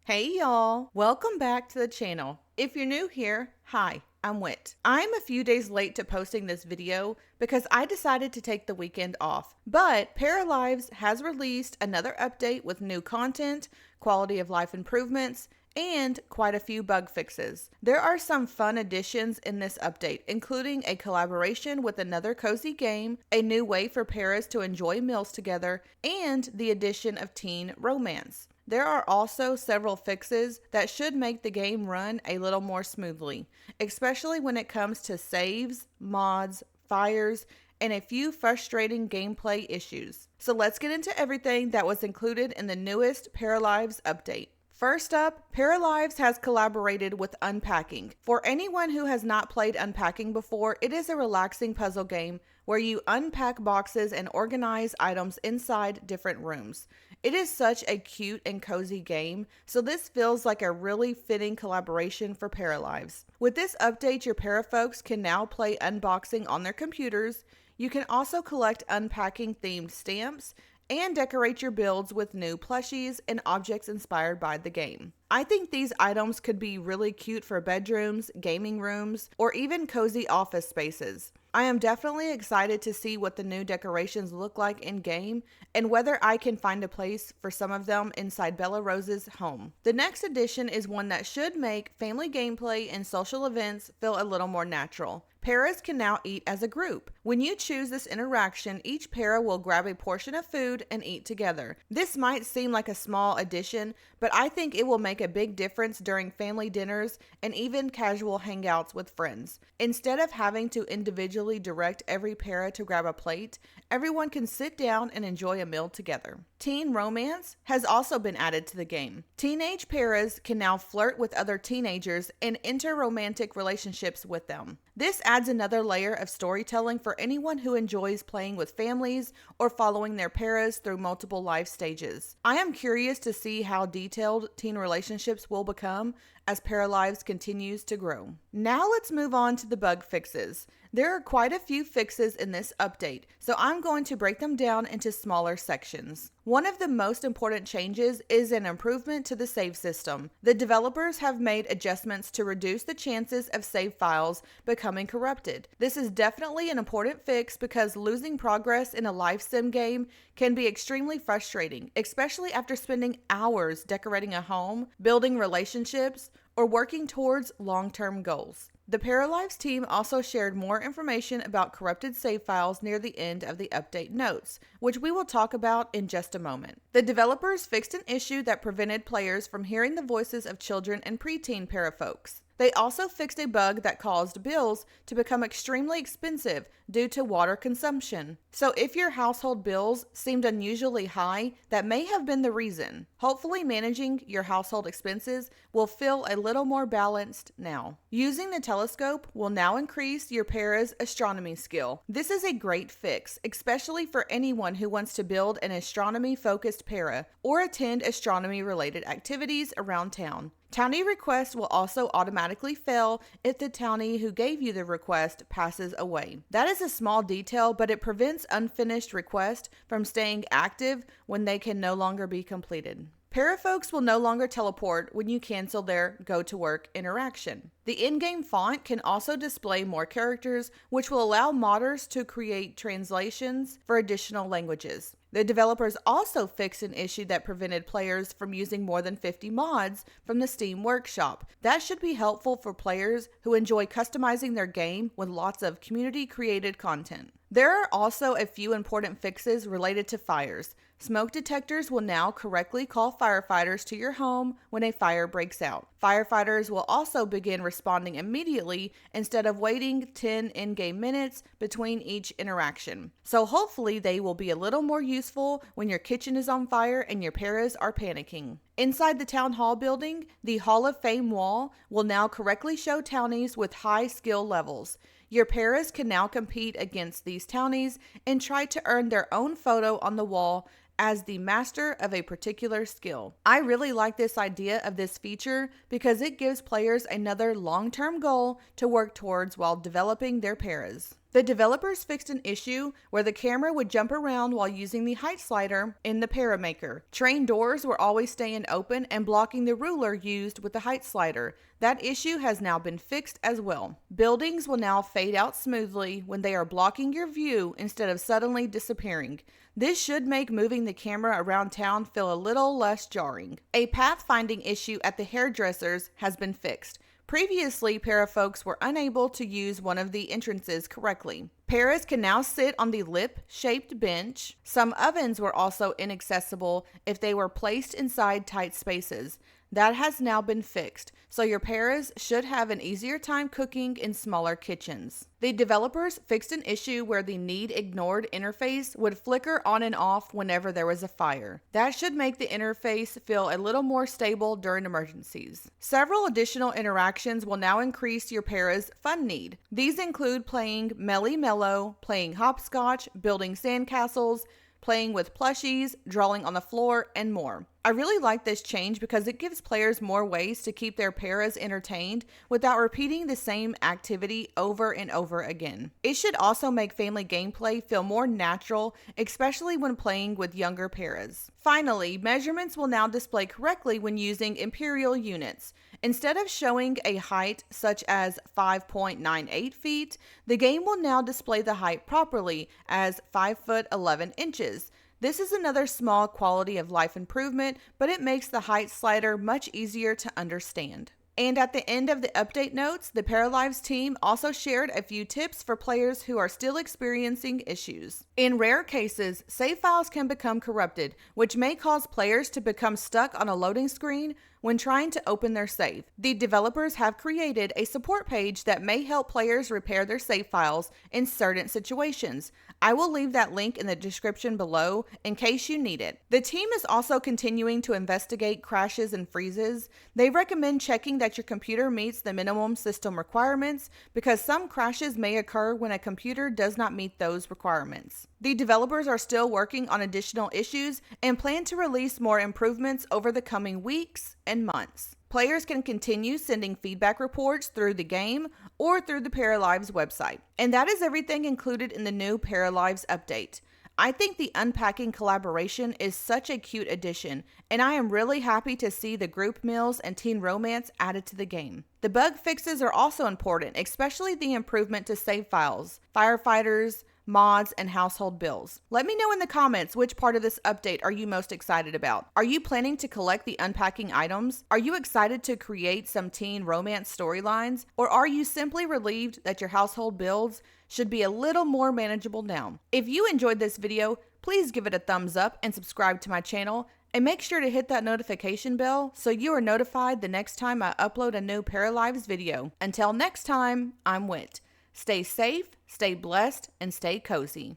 Hey y'all, welcome back to the channel. If you're new here, hi, I'm Whit. I'm a few days late to posting this video because I decided to take the weekend off. But Paralives has released another update with new content, quality of life improvements, and quite a few bug fixes. There are some fun additions in this update, including a collaboration with another cozy game, a new way for paras to enjoy meals together, and the addition of teen romance. There are also several fixes that should make the game run a little more smoothly, especially when it comes to saves, mods, fires, and a few frustrating gameplay issues. So let's get into everything that was included in the newest Paralives update. First up, Paralives has collaborated with Unpacking. For anyone who has not played Unpacking before, it is a relaxing puzzle game where you unpack boxes and organize items inside different rooms. It is such a cute and cozy game, so this feels like a really fitting collaboration for Paralives. With this update, your para folks can now play unboxing on their computers. You can also collect Unpacking themed stamps and decorate your builds with new plushies and objects inspired by the game. I think these items could be really cute for bedrooms, gaming rooms, or even cozy office spaces. I am definitely excited to see what the new decorations look like in game and whether I can find a place for some of them inside Bella Rose's home. The next addition is one that should make family gameplay and social events feel a little more natural. Paras can now eat as a group. When you choose this interaction, each para will grab a portion of food and eat together. This might seem like a small addition, but I think it will make a big difference during family dinners and even casual hangouts with friends. Instead of having to individually direct every para to grab a plate, everyone can sit down and enjoy a meal together. Teen romance has also been added to the game. Teenage paras can now flirt with other teenagers and enter romantic relationships with them. This adds another layer of storytelling for anyone who enjoys playing with families or following their paras through multiple life stages. I am curious to see how detailed teen relationships will become as Paralives continues to grow. Now let's move on to the bug fixes. There are quite a few fixes in this update, so I'm going to break them down into smaller sections. One of the most important changes is an improvement to the save system. The developers have made adjustments to reduce the chances of save files becoming corrupted. This is definitely an important fix because losing progress in a life sim game can be extremely frustrating, especially after spending hours decorating a home, building relationships, or working towards long-term goals. The Paralives team also shared more information about corrupted save files near the end of the update notes, which we will talk about in just a moment. The developers fixed an issue that prevented players from hearing the voices of children and preteen para folks. They also fixed a bug that caused bills to become extremely expensive due to water consumption. So if your household bills seemed unusually high, that may have been the reason. Hopefully managing your household expenses will feel a little more balanced now. Using the telescope will now increase your para's astronomy skill. This is a great fix, especially for anyone who wants to build an astronomy-focused para or attend astronomy-related activities around town. Townie requests will also automatically fail if the townie who gave you the request passes away. That is a small detail, but it prevents unfinished requests from staying active when they can no longer be completed. Para folks will no longer teleport when you cancel their go to work interaction. The in-game font can also display more characters, which will allow modders to create translations for additional languages. The developers also fixed an issue that prevented players from using more than 50 mods from the Steam Workshop. That should be helpful for players who enjoy customizing their game with lots of community-created content. There are also a few important fixes related to fires. Smoke detectors will now correctly call firefighters to your home when a fire breaks out. Firefighters will also begin responding immediately instead of waiting 10 in-game minutes between each interaction. So hopefully they will be a little more useful when your kitchen is on fire and your paras are panicking. Inside the Town Hall building, the Hall of Fame wall will now correctly show townies with high skill levels. Your paras can now compete against these townies and try to earn their own photo on the wall as the master of a particular skill. I really like this idea of this feature because it gives players another long-term goal to work towards while developing their paras. The developers fixed an issue where the camera would jump around while using the height slider in the Paramaker. Train doors were always staying open and blocking the ruler used with the height slider. That issue has now been fixed as well. Buildings will now fade out smoothly when they are blocking your view instead of suddenly disappearing. This should make moving the camera around town feel a little less jarring. A pathfinding issue at the hairdressers has been fixed. Previously, para folks were unable to use one of the entrances correctly. Paras can now sit on the lip-shaped bench. Some ovens were also inaccessible if they were placed inside tight spaces. That has now been fixed, so your paras should have an easier time cooking in smaller kitchens. The developers fixed an issue where the need ignored interface would flicker on and off whenever there was a fire. That should make the interface feel a little more stable during emergencies. Several additional interactions will now increase your para's fun need. These include playing Melly Mellow, playing hopscotch, building sandcastles, playing with plushies, drawing on the floor, and more. I really like this change because it gives players more ways to keep their paras entertained without repeating the same activity over and over again. It should also make family gameplay feel more natural, especially when playing with younger paras. Finally, measurements will now display correctly when using imperial units. Instead of showing a height such as 5.98 feet, the game will now display the height properly as 5 foot 11 inches. This is another small quality of life improvement, but it makes the height slider much easier to understand. And at the end of the update notes, the Paralives team also shared a few tips for players who are still experiencing issues. In rare cases, save files can become corrupted, which may cause players to become stuck on a loading screen when trying to open their save. The developers have created a support page that may help players repair their save files in certain situations. I will leave that link in the description below in case you need it. The team is also continuing to investigate crashes and freezes. They recommend checking that your computer meets the minimum system requirements because some crashes may occur when a computer does not meet those requirements. The developers are still working on additional issues and plan to release more improvements over the coming weeks and months. Players can continue sending feedback reports through the game or through the Paralives website. And that is everything included in the new Paralives update. I think the Unpacking collaboration is such a cute addition, and I am really happy to see the group meals and teen romance added to the game. The bug fixes are also important, especially the improvement to save files, firefighters, mods, and household bills. Let me know in the comments which part of this update are you most excited about. Are you planning to collect the Unpacking items? Are you excited to create some teen romance storylines? Or are you simply relieved that your household bills should be a little more manageable now? If you enjoyed this video, please give it a thumbs up and subscribe to my channel. And make sure to hit that notification bell so you are notified the next time I upload a new Paralives video. Until next time, I'm Whit. Stay safe, stay blessed, and stay cozy.